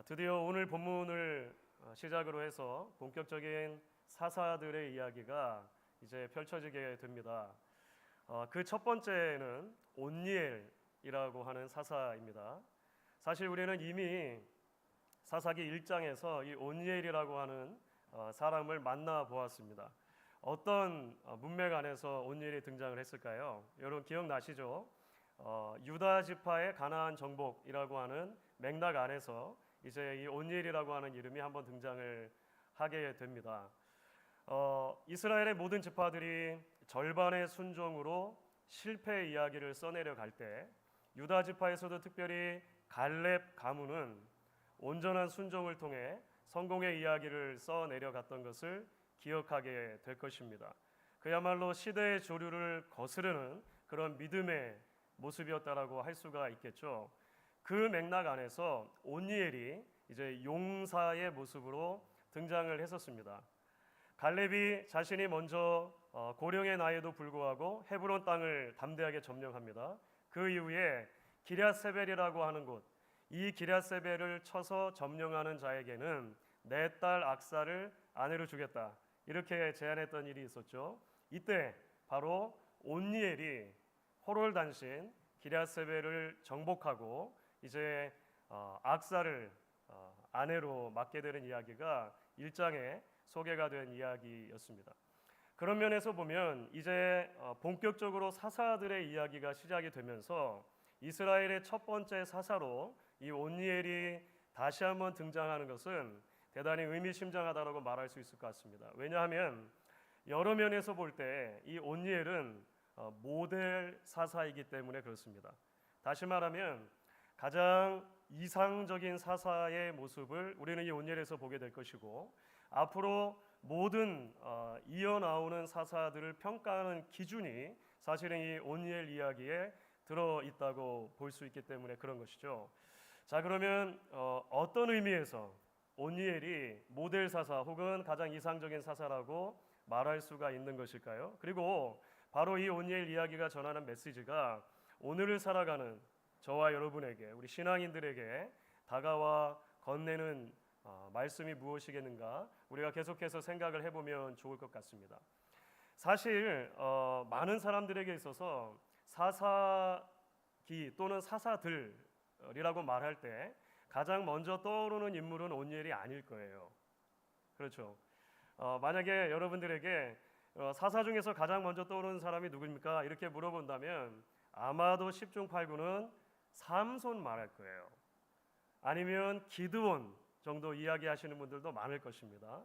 드디어 오늘 본문을 시작으로 해서 본격적인 사사들의 이야기가 이제 펼쳐지게 됩니다. 그 첫 번째는 온니엘이라고 하는 사사입니다. 사실 우리는 이미 사사기 1장에서 이 온니엘이라고 하는 사람을 만나 보았습니다. 어떤 문맥 안에서 온니엘이 등장을 했을까요? 여러분 기억나시죠? 유다 지파의 가나안 정복이라고 하는 맥락 안에서 이제 이 온니엘이라고 하는 이름이 한번 등장을 하게 됩니다. 이스라엘의 모든 지파들이 절반의 순종으로 실패 이야기를 써내려 갈 때 유다 지파에서도 특별히 갈렙 가문은 온전한 순종을 통해 성공의 이야기를 써내려 갔던 것을 기억하게 될 것입니다. 그야말로 시대의 조류를 거스르는 그런 믿음의 모습이었다라고 할 수가 있겠죠. 그 맥락 안에서 온니엘이 이제 용사의 모습으로 등장을 했었습니다. 갈렙이 자신이 먼저 고령의 나이에도 불구하고 헤브론 땅을 담대하게 점령합니다. 그 이후에 기럇세벨이라고 하는 곳, 이 기럇세벨을 쳐서 점령하는 자에게는 내 딸 악사를 아내로 주겠다, 이렇게 제안했던 일이 있었죠. 이때 바로 온니엘이 호롤단신 기럇세벨을 정복하고 이제 악사를 아내로 맡게 되는 이야기가 1장에 소개가 된 이야기였습니다. 그런 면에서 보면 이제 본격적으로 사사들의 이야기가 시작이 되면서 이스라엘의 첫 번째 사사로 이 온니엘이 다시 한번 등장하는 것은 대단히 의미심장하다고 말할 수 있을 것 같습니다. 왜냐하면 여러 면에서 볼 때 이 온니엘은 모델 사사이기 때문에 그렇습니다. 다시 말하면 가장 이상적인 사사의 모습을 우리는 이 온니엘에서 보게 될 것이고, 앞으로 모든 이어나오는 사사들을 평가하는 기준이 사실은 이 온니엘 이야기에 들어있다고 볼 수 있기 때문에 그런 것이죠. 자, 그러면 어떤 의미에서 온니엘이 모델 사사 혹은 가장 이상적인 사사라고 말할 수가 있는 것일까요? 그리고 바로 이 온니엘 이야기가 전하는 메시지가 오늘을 살아가는 저와 여러분에게, 우리 신앙인들에게 다가와 건네는 말씀이 무엇이겠는가, 우리가 계속해서 생각을 해보면 좋을 것 같습니다. 사실 많은 사람들에게 있어서 사사기 또는 사사들이라고 말할 때 가장 먼저 떠오르는 인물은 온니엘이 아닐 거예요. 그렇죠? 만약에 여러분들에게 사사 중에서 가장 먼저 떠오르는 사람이 누구입니까? 이렇게 물어본다면 아마도 10중 8구는 삼손 말할 거예요. 아니면 기드온 정도 이야기하시는 분들도 많을 것입니다.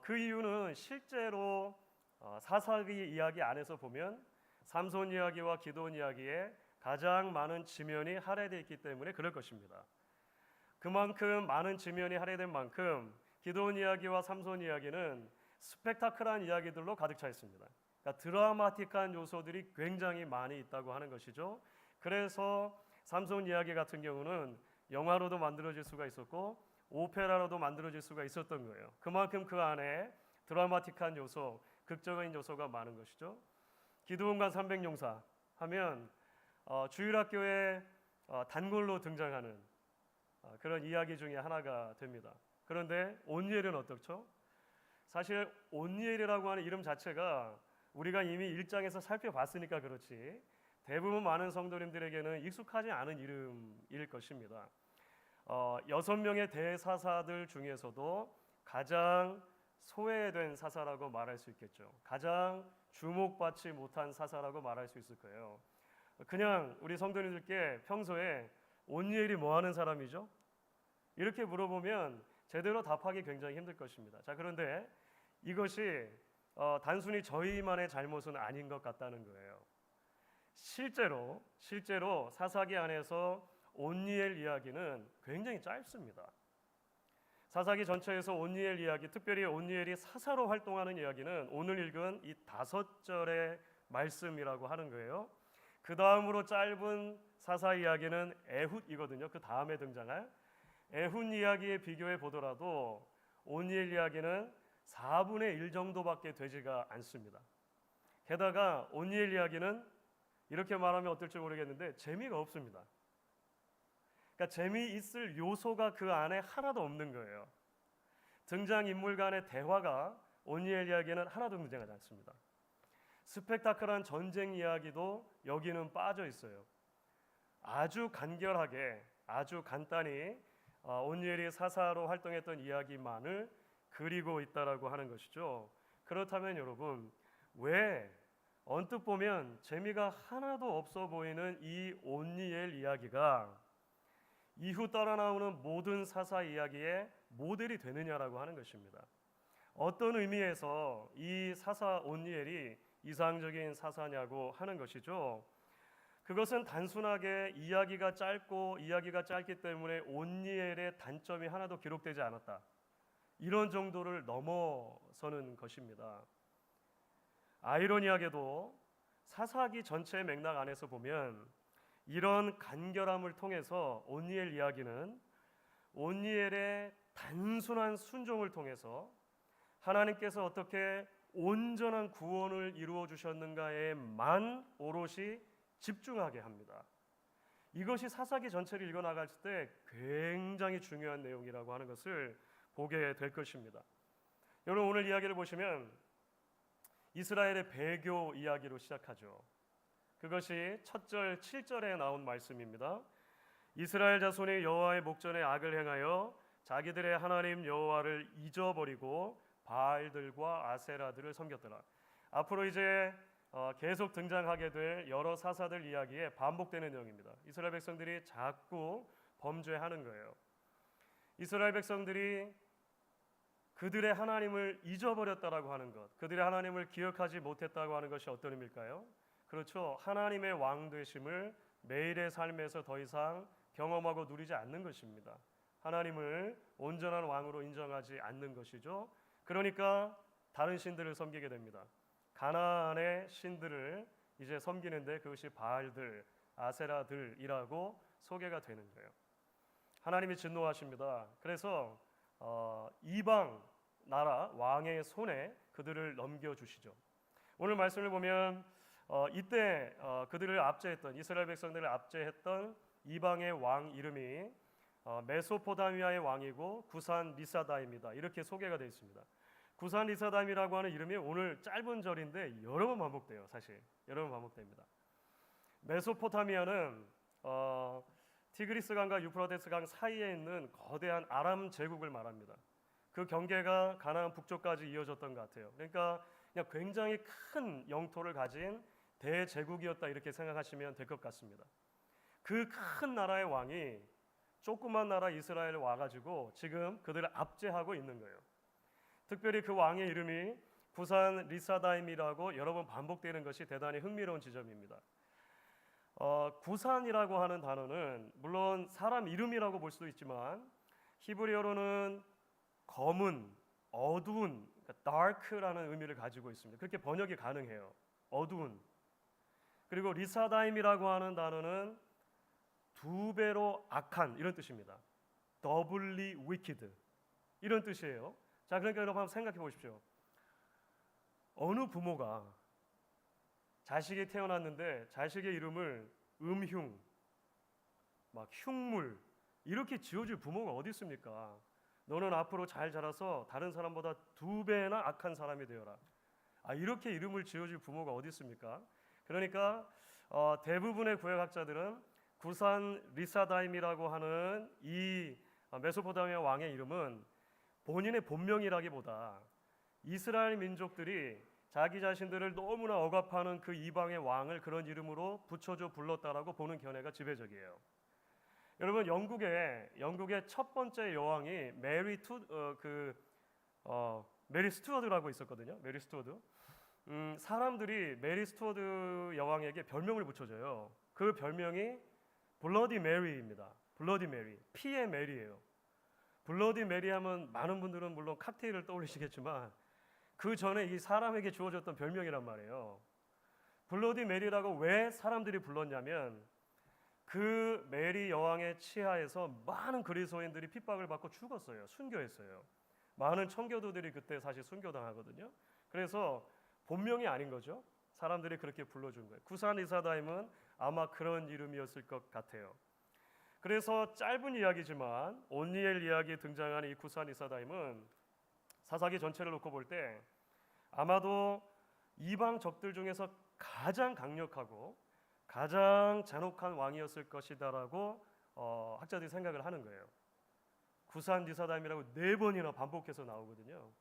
그 이유는 실제로 사사기 이야기 안에서 보면 삼손 이야기와 기드온 이야기에 가장 많은 지면이 할애되어 있기 때문에 그럴 것입니다. 그만큼 많은 지면이 할애된 만큼 기드온 이야기와 삼손 이야기는 스펙타클한 이야기들로 가득 차 있습니다. 그러니까 드라마틱한 요소들이 굉장히 많이 있다고 하는 것이죠. 그래서 삼손 이야기 같은 경우는 영화로도 만들어질 수가 있었고 오페라로도 만들어질 수가 있었던 거예요. 그만큼 그 안에 드라마틱한 요소, 극적인 요소가 많은 것이죠. 기드온과 300용사 하면 주일학교에 단골로 등장하는 그런 이야기 중에 하나가 됩니다. 그런데 온니엘은 어떻죠? 사실 온니엘이라고 하는 이름 자체가 우리가 이미 1장에서 살펴봤으니까 그렇지 대부분 많은 성도님들에게는 익숙하지 않은 이름일 것입니다. 6명의 대사사들 중에서도 가장 소외된 사사라고 말할 수 있겠죠. 가장 주목받지 못한 사사라고 말할 수 있을 거예요. 그냥 우리 성도님들께 평소에 온니엘이 뭐 하는 사람이죠? 이렇게 물어보면 제대로 답하기 굉장히 힘들 것입니다. 자, 그런데 이것이 단순히 저희만의 잘못은 아닌 것 같다는 거예요. 실제로 사사기 안에서 온니엘 이야기는 굉장히 짧습니다. 사사기 전체에서 온니엘 이야기, 특별히 온니엘이 사사로 활동하는 이야기는 오늘 읽은 이 5절의 말씀이라고 하는 거예요. 그 다음으로 짧은 사사 이야기는 에훗이거든요. 그 다음에 등장할 에훗 이야기에 비교해 보더라도 온니엘 이야기는 4분의 1 정도밖에 되지가 않습니다. 게다가 온니엘 이야기는 이렇게 말하면 어떨지 모르겠는데 재미가 없습니다. 그러니까 재미있을 요소가 그 안에 하나도 없는 거예요. 등장인물 간의 대화가 온니엘 이야기에는 하나도 등장하지 않습니다. 스펙타클한 전쟁 이야기도 여기는 빠져 있어요. 아주 간결하게 아주 간단히 온니엘이 사사로 활동했던 이야기만을 그리고 있다라고 하는 것이죠. 그렇다면 여러분, 왜 언뜻 보면 재미가 하나도 없어 보이는 이 온니엘 이야기가 이후 따라 나오는 모든 사사 이야기의 모델이 되느냐라고 하는 것입니다. 어떤 의미에서 이 사사 온니엘이 이상적인 사사냐고 하는 것이죠. 그것은 단순하게 이야기가 짧기 때문에 온니엘의 단점이 하나도 기록되지 않았다, 이런 정도를 넘어서는 것입니다. 아이러니하게도 사사기 전체의 맥락 안에서 보면 이런 간결함을 통해서 온니엘 이야기는 온니엘의 단순한 순종을 통해서 하나님께서 어떻게 온전한 구원을 이루어 주셨는가에만 오롯이 집중하게 합니다. 이것이 사사기 전체를 읽어 나갈 때 굉장히 중요한 내용이라고 하는 것을 보게 될 것입니다. 여러분, 오늘 이야기를 보시면 이스라엘의 배교 이야기로 시작하죠. 그것이 첫 절 7절에 나온 말씀입니다. 이스라엘 자손이 여호와의 목전에 악을 행하여 자기들의 하나님 여호와를 잊어버리고 바알들과 아세라들을 섬겼더라. 앞으로 이제 계속 등장하게 될 여러 사사들 이야기에 반복되는 내용입니다. 이스라엘 백성들이 자꾸 범죄하는 거예요. 이스라엘 백성들이 그들의 하나님을 잊어버렸다라고 하는 것, 그들의 하나님을 기억하지 못했다고 하는 것이 어떤 의미일까요? 그렇죠. 하나님의 왕 되심을 매일의 삶에서 더 이상 경험하고 누리지 않는 것입니다. 하나님을 온전한 왕으로 인정하지 않는 것이죠. 그러니까 다른 신들을 섬기게 됩니다. 가나안의 신들을 이제 섬기는데 그것이 바알들, 아세라들이라고 소개가 되는 거예요. 하나님이 진노하십니다. 그래서 이방 나라 왕의 손에 그들을 넘겨주시죠. 오늘 말씀을 보면 이때 그들을 압제했던, 이스라엘 백성들을 압제했던 이방의 왕 이름이 메소포타미아의 왕이고 구산 리사다입니다. 이렇게 소개가 되어 있습니다. 구산 리사다임이라고 하는 이름이 오늘 짧은 절인데 여러 번 반복돼요. 사실 여러 번 반복됩니다. 메소포타미아는 티그리스 강과 유프라테스 강 사이에 있는 거대한 아람 제국을 말합니다. 그 경계가 가나안 북쪽까지 이어졌던 것 같아요. 그러니까 그냥 굉장히 큰 영토를 가진 대제국이었다, 이렇게 생각하시면 될 것 같습니다. 그 큰 나라의 왕이 조그만 나라 이스라엘에 와가지고 지금 그들을 압제하고 있는 거예요. 특별히 그 왕의 이름이 구산 리사다임이라고 여러 번 반복되는 것이 대단히 흥미로운 지점입니다. 구산이라고 하는 단어는 물론 사람 이름이라고 볼 수도 있지만 히브리어로는 검은, 어두운, 그러니까 dark라는 의미를 가지고 있습니다. 그렇게 번역이 가능해요. 어두운. 그리고 리사다임이라고 하는 단어는 두 배로 악한, 이런 뜻입니다. doubly wicked, 이런 뜻이에요. 자, 그러니까 여러분 한번 생각해 보십시오. 어느 부모가 자식이 태어났는데 자식의 이름을 음흉, 막 흉물 이렇게 지어줄 부모가 어디 있습니까? 너는 앞으로 잘 자라서 다른 사람보다 두 배나 악한 사람이 되어라. 이렇게 이름을 지어줄 부모가 어디 있습니까? 그러니까 대부분의 구약학자들은 구산 리사다임이라고 하는 이 메소포타미아 왕의 이름은 본인의 본명이라기보다 이스라엘 민족들이 자기 자신들을 너무나 억압하는 그 이방의 왕을 그런 이름으로 붙여줘 불렀다라고 보는 견해가 지배적이에요. 여러분, 영국의 첫 번째 여왕이 메리 스튜어드라고 있었거든요. 메리 스튜어드. 사람들이 메리 스튜어드 여왕에게 별명을 붙여줘요. 그 별명이 블러디 메리입니다. 블러디 메리, 피의 메리예요. 블러디 메리 하면 많은 분들은 물론 칵테일을 떠올리시겠지만 그 전에 이 사람에게 주어졌던 별명이란 말이에요. 블러디 메리라고 왜 사람들이 불렀냐면 그 메리 여왕의 치하에서 많은 그리스도인들이 핍박을 받고 죽었어요. 순교했어요. 많은 청교도들이 그때 사실 순교당하거든요. 그래서 본명이 아닌 거죠. 사람들이 그렇게 불러준 거예요. 구산 리사다임은 아마 그런 이름이었을 것 같아요. 그래서 짧은 이야기지만 온니엘 이야기에 등장하는 이 구산 리사다임은 사사기 전체를 놓고 볼 때 아마도 이방 적들 중에서 가장 강력하고 가장 잔혹한 왕이었을 것이다라고 학자들이 생각을 하는 거예요. 구산 리사다임이라고 4번이나 반복해서 나오거든요.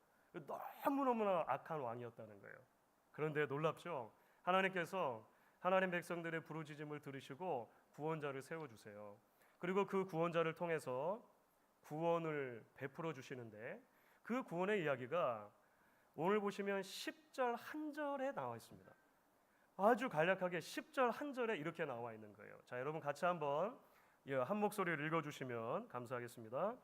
너무너무나 악한 왕이었다는 거예요. 그런데 놀랍죠? 하나님께서 하나님 백성들의 부르짖음을 들으시고 구원자를 세워주세요. 그리고 그 구원자를 통해서 구원을 베풀어 주시는데 그 구원의 이야기가 오늘 보시면 10절 한 절에 나와 있습니다. 아주 간략하게 10절 한 절에 이렇게 나와 있는 거예요. 자, 여러분 같이 한번 한 목소리를 읽어주시면 감사하겠습니다.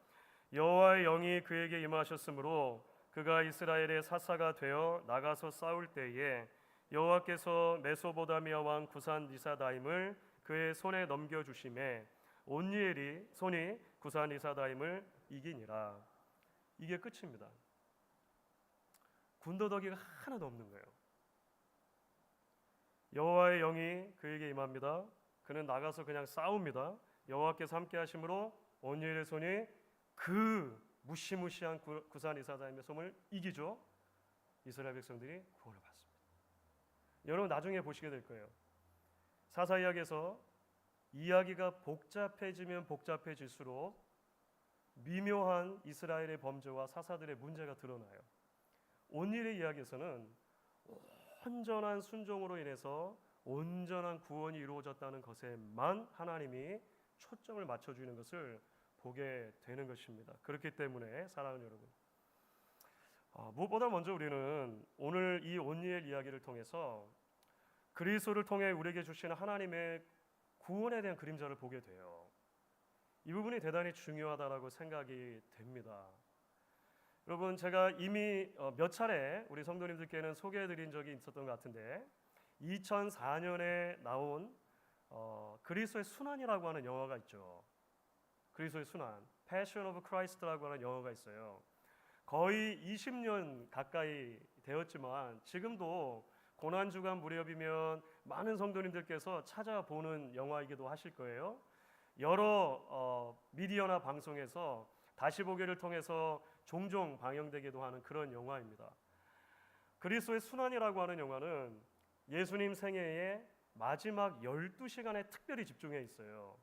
여호와의 영이 그에게 임하셨으므로 그가 이스라엘의 사사가 되어 나가서 싸울 때에 여호와께서 메소보다미아 왕 구산 리사다임을 그의 손에 넘겨주심에 온니엘이 손이 구산 리사다임을 이기니라. 이게 끝입니다. 군더더기가 하나도 없는 거예요. 여호와의 영이 그에게 임합니다. 그는 나가서 그냥 싸웁니다. 여호와께서 함께 하심으로 온니엘의 손이 그 무시무시한 구산 리사다임의 손을 이기죠. 이스라엘 백성들이 구원을 받습니다. 여러분 나중에 보시게 될 거예요. 사사 이야기에서 이야기가 복잡해지면 복잡해질수록 미묘한 이스라엘의 범죄와 사사들의 문제가 드러나요. 온니엘의 이야기에서는 온전한 순종으로 인해서 온전한 구원이 이루어졌다는 것에만 하나님이 초점을 맞춰주는 것을 보게 되는 것입니다. 그렇기 때문에 사랑하는 여러분, 무엇보다 먼저 우리는 오늘 이 온니엘 이야기를 통해서 그리스도를 통해 우리에게 주시는 하나님의 구원에 대한 그림자를 보게 돼요. 이 부분이 대단히 중요하다라고 생각이 됩니다. 여러분 제가 이미 몇 차례 우리 성도님들께는 소개해드린 적이 있었던 것 같은데 2004년에 나온 그리스도의 순환이라고 하는 영화가 있죠. 그리스도의 순환, Passion of Christ라고 하는 영화가 있어요. 거의 20년 가까이 되었지만 지금도 고난주간 무렵이면 많은 성도님들께서 찾아보는 영화이기도 하실 거예요. 여러 미디어나 방송에서 다시 보기를 통해서 종종 방영되기도 하는 그런 영화입니다. 그리스도의 순환이라고 하는 영화는 예수님 생애의 마지막 12시간에 특별히 집중해 있어요.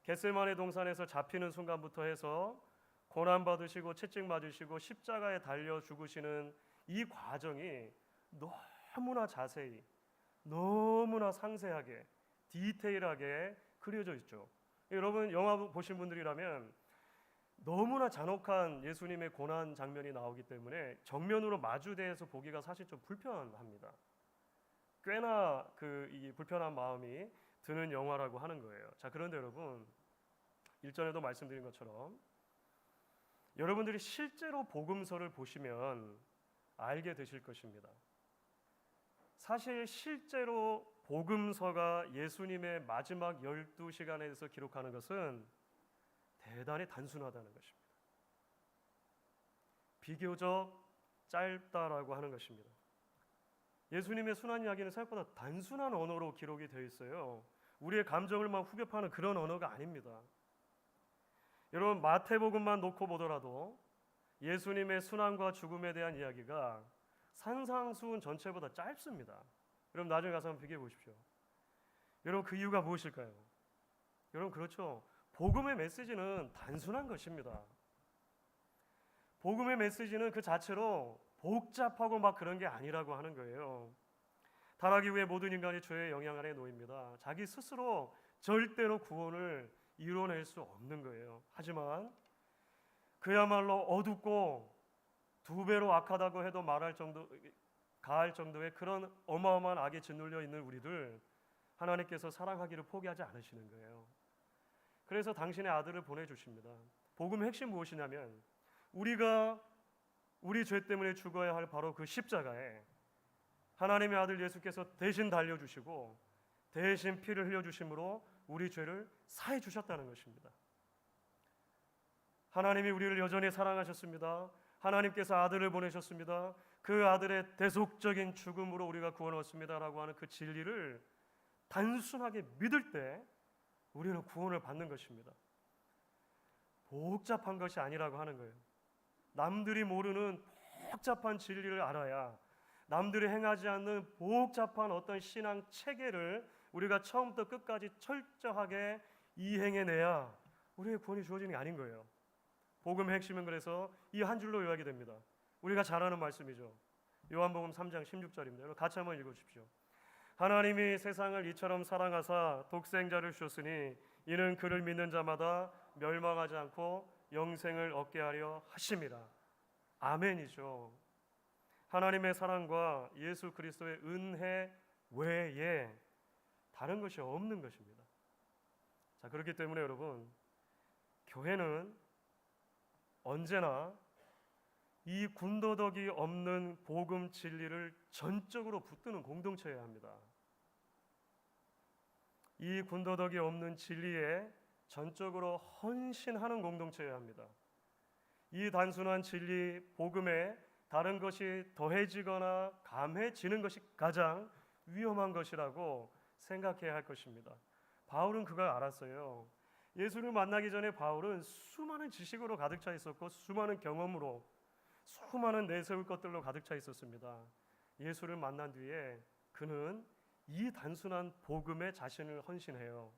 겟세마네 동산에서 잡히는 순간부터 해서 고난받으시고 채찍 맞으시고 십자가에 달려 죽으시는 이 과정이 너무나 자세히 너무나 상세하게 디테일하게 그려져 있죠. 여러분 영화 보신 분들이라면 너무나 잔혹한 예수님의 고난 장면이 나오기 때문에 정면으로 마주대해서 보기가 사실 좀 불편합니다. 꽤나 이 불편한 마음이 드는 영화라고 하는 거예요. 자, 그런데 여러분 일전에도 말씀드린 것처럼 여러분들이 실제로 복음서를 보시면 알게 되실 것입니다. 사실 실제로 복음서가 예수님의 마지막 12시간에 대해서 기록하는 것은 대단히 단순하다는 것입니다. 비교적 짧다라고 하는 것입니다. 예수님의 순환 이야기는 생각보다 단순한 언어로 기록이 되어 있어요. 우리의 감정을 막 후벼파는 그런 언어가 아닙니다. 여러분 마태복음만 놓고 보더라도 예수님의 순환과 죽음에 대한 이야기가 산상수훈 전체보다 짧습니다. 여러분 나중에 가서 한번 비교해 보십시오. 여러분 그 이유가 무엇일까요? 여러분 그렇죠. 복음의 메시지는 단순한 것입니다. 복음의 메시지는 그 자체로 복잡하고 막 그런 게 아니라고 하는 거예요. 타락 이후에 모든 인간이 죄의 영향 아래 놓입니다. 자기 스스로 절대로 구원을 이뤄낼 수 없는 거예요. 하지만 그야말로 어둡고 2배로 악하다고 해도 가할 정도의 그런 어마어마한 악에 짓눌려 있는 우리들 하나님께서 사랑하기를 포기하지 않으시는 거예요. 그래서 당신의 아들을 보내주십니다. 복음의 핵심 무엇이냐면 우리가 우리 죄 때문에 죽어야 할 바로 그 십자가에 하나님의 아들 예수께서 대신 달려주시고 대신 피를 흘려주심으로 우리 죄를 사해 주셨다는 것입니다. 하나님이 우리를 여전히 사랑하셨습니다. 하나님께서 아들을 보내셨습니다. 그 아들의 대속적인 죽음으로 우리가 구원을 얻습니다라고 하는 그 진리를 단순하게 믿을 때 우리는 구원을 받는 것입니다. 복잡한 것이 아니라고 하는 거예요. 남들이 모르는 복잡한 진리를 알아야, 남들이 행하지 않는 복잡한 어떤 신앙 체계를 우리가 처음부터 끝까지 철저하게 이행해내야 우리의 구원이 주어지는 게 아닌 거예요. 복음의 핵심은 그래서 이 한 줄로 요약이 됩니다. 우리가 잘 아는 말씀이죠. 요한복음 3장 16절입니다. 여러분 같이 한번 읽어주십시오. 하나님이 세상을 이처럼 사랑하사 독생자를 주셨으니 이는 그를 믿는 자마다 멸망하지 않고 영생을 얻게 하려 하심이라. 아멘이죠. 하나님의 사랑과 예수 그리스도의 은혜 외에 다른 것이 없는 것입니다. 자, 그렇기 때문에 여러분, 교회는 언제나 이 군더더기 없는 복음 진리를 전적으로 붙드는 공동체여야 합니다. 이 군더더기 없는 진리에 전적으로 헌신하는 공동체여야 합니다. 이 단순한 진리, 복음에 다른 것이 더해지거나 감해지는 것이 가장 위험한 것이라고 생각해야 할 것입니다. 바울은 그걸 알았어요. 예수를 만나기 전에 바울은 수많은 지식으로 가득 차 있었고 수많은 경험으로, 수많은 내세울 것들로 가득 차 있었습니다. 예수를 만난 뒤에 그는 이 단순한 복음에 자신을 헌신해요.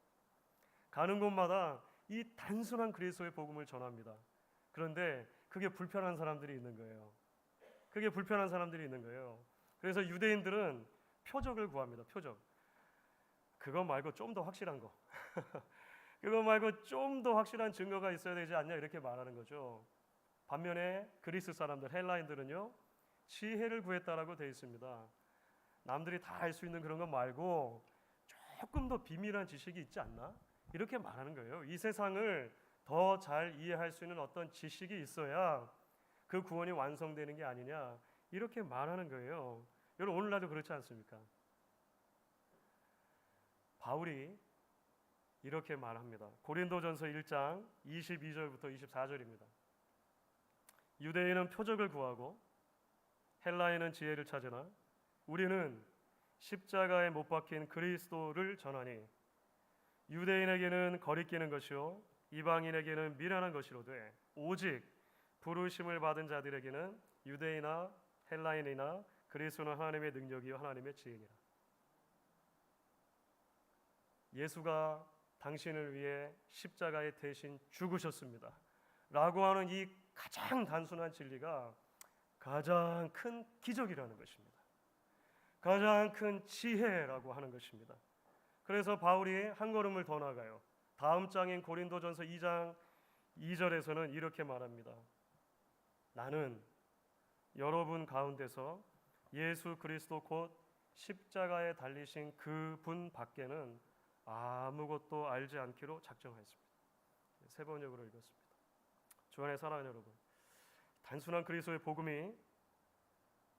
가는 곳마다 이 단순한 그리스도의 복음을 전합니다. 그런데 그게 불편한 사람들이 있는 거예요. 그게 불편한 사람들이 있는 거예요. 그래서 유대인들은 표적을 구합니다. 표적. 그거 말고 좀 더 확실한 거. 그거 말고 좀 더 확실한 증거가 있어야 되지 않냐, 이렇게 말하는 거죠. 반면에 그리스 사람들, 헬라인들은요, 지혜를 구했다라고 되어 있습니다. 남들이 다 알 수 있는 그런 것 말고 조금 더 비밀한 지식이 있지 않나? 이렇게 말하는 거예요. 이 세상을 더 잘 이해할 수 있는 어떤 지식이 있어야 그 구원이 완성되는 게 아니냐, 이렇게 말하는 거예요. 여러분, 오늘날도 그렇지 않습니까? 바울이 이렇게 말합니다. 고린도전서 1장 22절부터 24절입니다. 유대인은 표적을 구하고 헬라인은 지혜를 찾으나 우리는 십자가에 못 박힌 그리스도를 전하니 유대인에게는 거리끼는 것이요 이방인에게는 미련한 것이로되 오직 부르심을 받은 자들에게는 유대인이나 헬라인이나 그리스도는 하나님의 능력이요 하나님의 지혜니라. 예수가 당신을 위해 십자가에 대신 죽으셨습니다 라고 하는 이 가장 단순한 진리가 가장 큰 기적이라는 것입니다. 가장 큰 지혜라고 하는 것입니다. 그래서 바울이 한 걸음을 더 나가요. 다음 장인 고린도전서 2장 2절에서는 이렇게 말합니다. 나는 여러분 가운데서 예수 그리스도 곧 십자가에 달리신 그분 밖에는 아무것도 알지 않기로 작정하였습니다. 세 번역으로 읽었습니다. 주안의 사랑하는 여러분, 단순한 그리스도의 복음이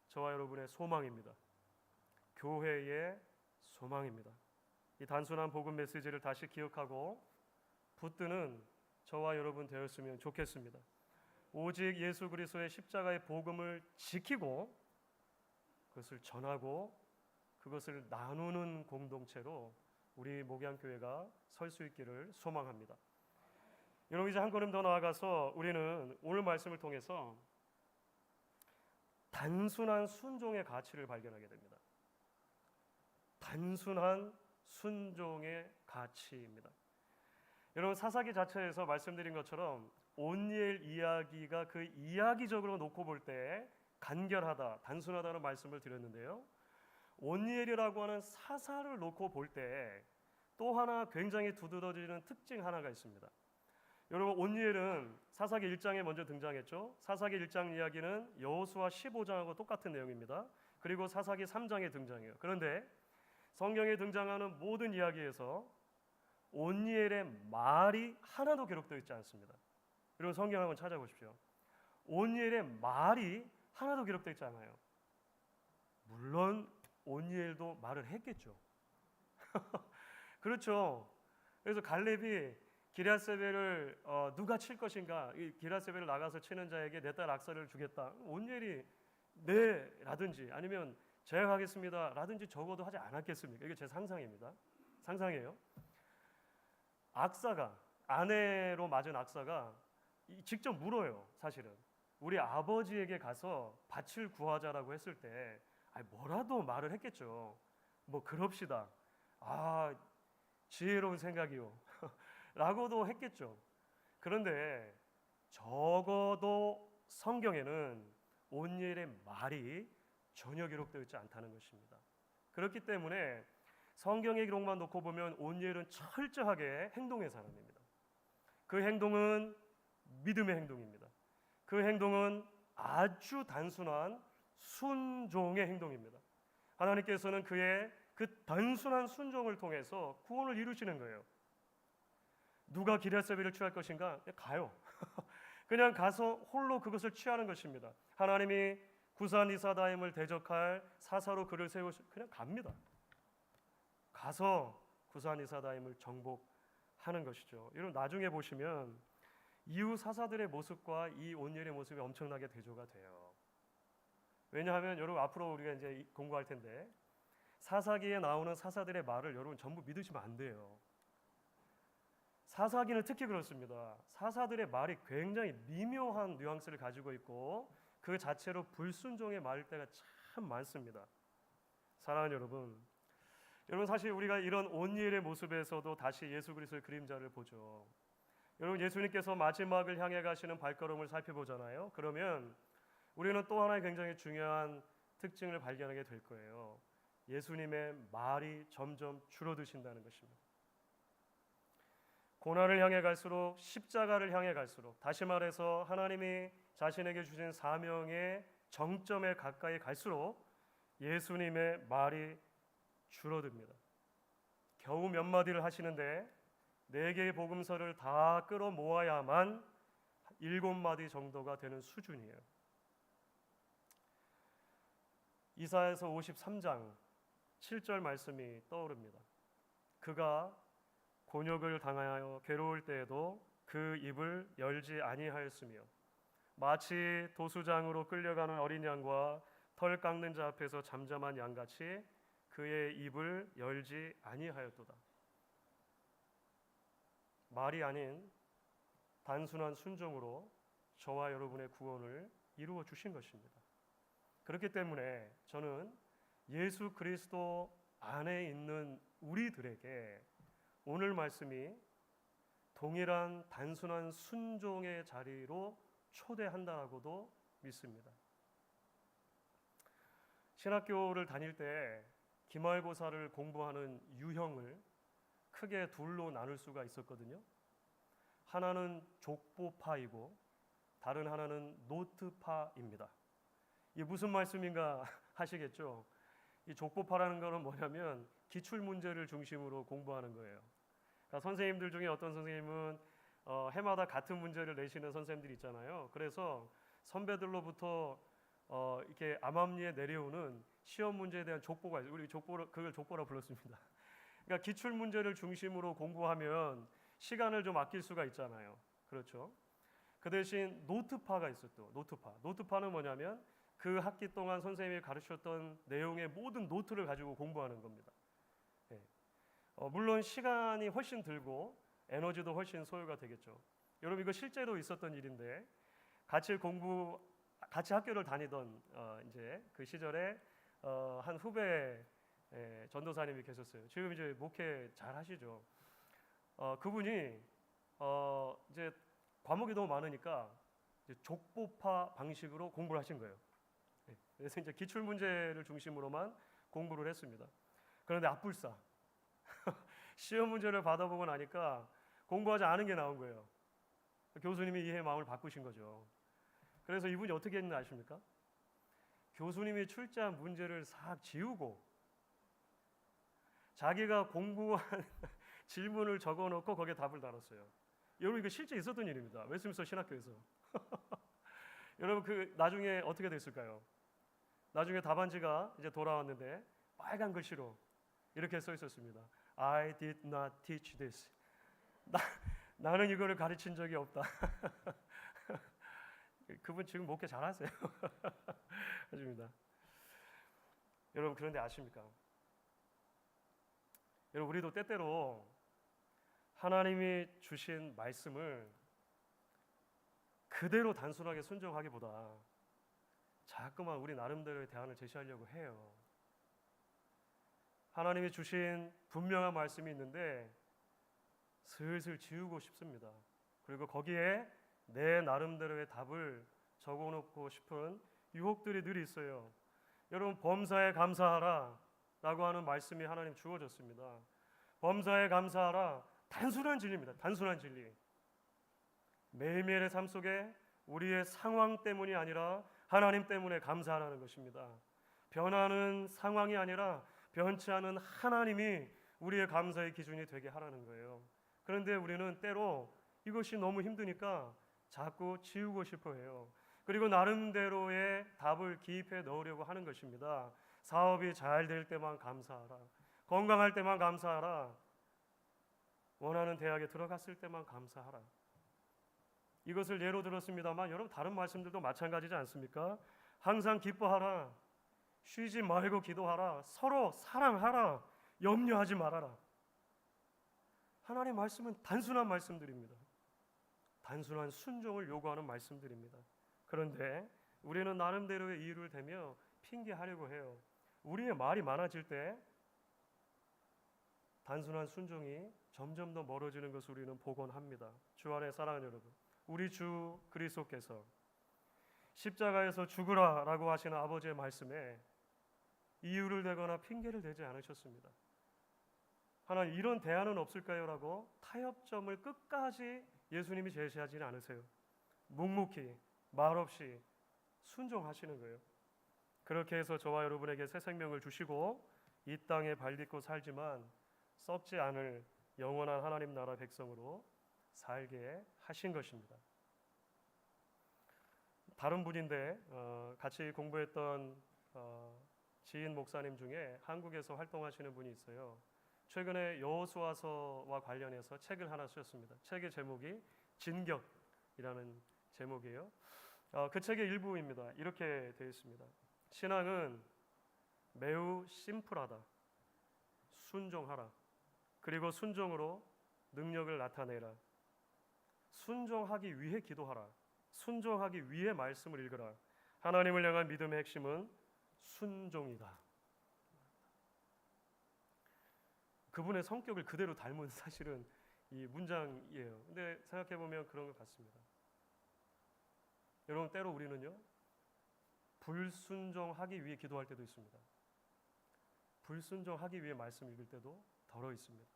저와 여러분의 소망입니다. 교회의 소망입니다. 이 단순한 복음 메시지를 다시 기억하고 붙드는 저와 여러분 되었으면 좋겠습니다. 오직 예수 그리스도의 십자가의 복음을 지키고 그것을 전하고 그것을 나누는 공동체로 우리 목양교회가 설 수 있기를 소망합니다. 여러분, 이제 한 걸음 더 나아가서 우리는 오늘 말씀을 통해서 단순한 순종의 가치를 발견하게 됩니다. 단순한 순종의 가치입니다. 여러분, 사사기 자체에서 말씀드린 것처럼 온니엘 이야기가 그 이야기적으로 놓고 볼 때 간결하다, 단순하다는 말씀을 드렸는데요. 온니엘이라고 하는 사사를 놓고 볼 때 또 하나 굉장히 두드러지는 특징 하나가 있습니다. 여러분, 온니엘은 사사기 1장에 먼저 등장했죠. 사사기 1장 이야기는 여호수아 15장하고 똑같은 내용입니다. 그리고 사사기 3장에 등장해요. 그런데 성경에 등장하는 모든 이야기에서 온니엘의 말이 하나도 기록되어 있지 않습니다. 여러분, 성경 한번 찾아보십시오. 온니엘의 말이 하나도 기록되어 있지 않아요. 물론 온니엘도 말을 했겠죠. 그렇죠. 그래서 갈렙이 기럇세벨을 누가 칠 것인가, 이 기럇세벨을 나가서 치는 자에게 내 딸 악사를 주겠다. 온니엘이 네라든지 아니면 제가 하겠습니다 라든지 적어도 하지 않았겠습니까? 이게 제 상상입니다. 상상이에요. 악사가 아내로 맞은 악사가 직접 물어요. 사실은 우리 아버지에게 가서 밭을 구하자라고 했을 때 뭐라도 말을 했겠죠. 뭐 그럽시다. 아, 지혜로운 생각이요. 라고도 했겠죠. 그런데 적어도 성경에는 온니엘의 말이 전혀 기록되어 있지 않다는 것입니다. 그렇기 때문에 성경의 기록만 놓고 보면 온니엘은 철저하게 행동의 사람입니다. 그 행동은 믿음의 행동입니다. 그 행동은 아주 단순한 순종의 행동입니다. 하나님께서는 그의 그 단순한 순종을 통해서 구원을 이루시는 거예요. 누가 기럇세비를 취할 것인가? 가요. 그냥 가서 홀로 그것을 취하는 것입니다. 하나님이 구산 리사다임을 대적할 사사로 그를 세우시 그냥 갑니다. 가서 구산 리사다임을 정복하는 것이죠. 여러분 나중에 보시면 이후 사사들의 모습과 이 온니엘의 모습이 엄청나게 대조가 돼요. 왜냐하면 여러분 앞으로 우리가 이제 공부할 텐데 사사기에 나오는 사사들의 말을 여러분 전부 믿으시면 안 돼요. 사사기는 특히 그렇습니다. 사사들의 말이 굉장히 미묘한 뉘앙스를 가지고 있고 그 자체로 불순종의 말일 때가 참 많습니다. 사랑하는 여러분 사실 우리가 이런 온니엘의 모습에서도 다시 예수 그리스도의 그림자를 보죠. 여러분 예수님께서 마지막을 향해 가시는 발걸음을 살펴보잖아요. 그러면 우리는 또 하나의 굉장히 중요한 특징을 발견하게 될 거예요. 예수님의 말이 점점 줄어드신다는 것입니다. 고난을 향해 갈수록 십자가를 향해 갈수록 다시 말해서 하나님이 자신에게 주신 사명의 정점에 가까이 갈수록 예수님의 말이 줄어듭니다. 겨우 몇 마디를 하시는데 4개의 복음서를 다 끌어모아야만 7마디 정도가 되는 수준이에요. 이사야서 53장 7절 말씀이 떠오릅니다. 그가 곤욕을 당하여 괴로울 때에도 그 입을 열지 아니하였으며 마치 도수장으로 끌려가는 어린 양과 털 깎는 자 앞에서 잠잠한 양같이 그의 입을 열지 아니하였도다. 말이 아닌 단순한 순종으로 저와 여러분의 구원을 이루어 주신 것입니다. 그렇기 때문에 저는 예수 그리스도 안에 있는 우리들에게 오늘 말씀이 동일한 단순한 순종의 자리로 초대한다고도 믿습니다. 신학교를 다닐 때 기말고사를 공부하는 유형을 크게 둘로 나눌 수가 있었거든요. 하나는 족보파이고 다른 하나는 노트파입니다. 이게 무슨 말씀인가 하시겠죠? 이 족보파라는 것은 뭐냐면 기출 문제를 중심으로 공부하는 거예요. 그러니까 선생님들 중에 어떤 선생님은 해마다 같은 문제를 내시는 선생님들이 있잖아요. 그래서 선배들로부터 이렇게 암암리에 내려오는 시험 문제에 대한 족보가 있어요. 우리 그걸 족보라 불렀습니다. 그러니까 기출 문제를 중심으로 공부하면 시간을 좀 아낄 수가 있잖아요. 그렇죠? 그 대신 노트파가 있어요. 또 노트파는 뭐냐면 그 학기 동안 선생님이 가르쳤던 내용의 모든 노트를 가지고 공부하는 겁니다. 네. 물론 시간이 훨씬 들고 에너지도 훨씬 소요가 되겠죠. 여러분 이거 실제로 있었던 일인데 같이 학교를 다니던 이제 그 시절에 한 후배 전도사님이 계셨어요. 지금 이제 목회 잘 하시죠. 그분이 이제 과목이 너무 많으니까 이제 족보파 방식으로 공부를 하신 거예요. 그래서 이제 기출 문제를 중심으로만 공부를 했습니다. 그런데 앞불사 시험 문제를 받아보고 나니까 공부하지 않은 게 나온 거예요. 교수님이 이해 마음을 바꾸신 거죠. 그래서 이분이 어떻게 했는지 아십니까? 교수님이 출제한 문제를 싹 지우고 자기가 공부한 질문을 적어놓고 거기에 답을 달았어요. 여러분 이거 실제 있었던 일입니다. 웨스트민스터 신학교에서. 여러분 그 나중에 어떻게 됐을까요? 나중에 답안지가 이제 돌아왔는데 빨간 글씨로 이렇게 써 있었습니다. I did not teach this. 나는 이거를 가르친 적이 없다. 그분 지금 목회 잘하세요. 하십니다. 여러분 그런데 아십니까? 여러분 우리도 때때로 하나님이 주신 말씀을 그대로 단순하게 순종하기보다 자꾸만 우리 나름대로의 대안을 제시하려고 해요. 하나님이 주신 분명한 말씀이 있는데 슬슬 지우고 싶습니다. 그리고 거기에 내 나름대로의 답을 적어놓고 싶은 유혹들이 늘 있어요. 여러분, 범사에 감사하라 라고 하는 말씀이 하나님 주어졌습니다. 범사에 감사하라, 단순한 진리입니다. 단순한 진리. 매일매일의 삶 속에 우리의 상황 때문이 아니라 하나님 때문에 감사하라는 것입니다. 변하는 상황이 아니라 변치 않은 하나님이 우리의 감사의 기준이 되게 하라는 거예요. 그런데 우리는 때로 이것이 너무 힘드니까 자꾸 지우고 싶어 해요. 그리고 나름대로의 답을 기입해 넣으려고 하는 것입니다. 사업이 잘 될 때만 감사하라. 건강할 때만 감사하라. 원하는 대학에 들어갔을 때만 감사하라. 이것을 예로 들었습니다만 여러분, 다른 말씀들도 마찬가지지 않습니까? 항상 기뻐하라. 쉬지 말고 기도하라. 서로 사랑하라. 염려하지 말아라. 하나님의 말씀은 단순한 말씀들입니다. 단순한 순종을 요구하는 말씀들입니다. 그런데 우리는 나름대로의 이유를 대며 핑계하려고 해요. 우리의 말이 많아질 때 단순한 순종이 점점 더 멀어지는 것을 우리는 보곤 합니다. 주 안에 사랑하는 여러분, 우리 주 그리스도께서 십자가에서 죽으라라고 하시는 아버지의 말씀에 이유를 대거나 핑계를 대지 않으셨습니다. 하나님, 이런 대안은 없을까요? 라고 타협점을 끝까지 예수님이 제시하지는 않으세요. 묵묵히 말없이 순종하시는 거예요. 그렇게 해서 저와 여러분에게 새 생명을 주시고 이 땅에 발딛고 살지만 썩지 않을 영원한 하나님 나라 백성으로 살게 하신 것입니다. 다른 분인데 같이 공부했던 지인 목사님 중에 한국에서 활동하시는 분이 있어요. 최근에 여호수아서와 관련해서 책을 하나 쓰셨습니다. 책의 제목이 진격이라는 제목이에요. 그 책의 일부입니다. 이렇게 되어 있습니다. 신앙은 매우 심플하다. 순종하라. 그리고 순종으로 능력을 나타내라. 순종하기 위해 기도하라. 순종하기 위해 말씀을 읽으라. 하나님을 향한 믿음의 핵심은 순종이다. 그분의 성격을 그대로 닮은 사실은 이 문장이에요. 근데 생각해 보면 그런 것 같습니다. 여러분, 때로 우리는요, 불순종하기 위해 기도할 때도 있습니다. 불순종하기 위해 말씀 읽을 때도 덜어 있습니다.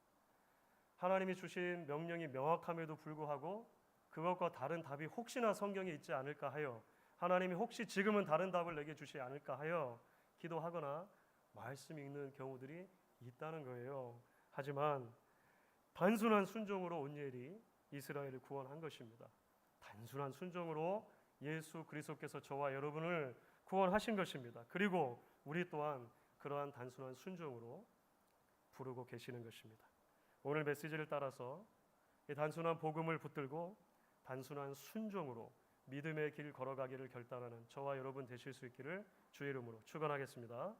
하나님이 주신 명령이 명확함에도 불구하고 그것과 다른 답이 혹시나 성경에 있지 않을까 하여, 하나님이 혹시 지금은 다른 답을 내게 주시지 않을까 하여 기도하거나 말씀 읽는 경우들이 있다는 거예요. 하지만 단순한 순종으로 온니엘이 이스라엘을 구원한 것입니다. 단순한 순종으로 예수 그리스도께서 저와 여러분을 구원하신 것입니다. 그리고 우리 또한 그러한 단순한 순종으로 부르고 계시는 것입니다. 오늘 메시지를 따라서 이 단순한 복음을 붙들고 단순한 순종으로 믿음의 길 걸어가기를 결단하는 저와 여러분 되실 수 있기를 주의 이름으로 축원하겠습니다.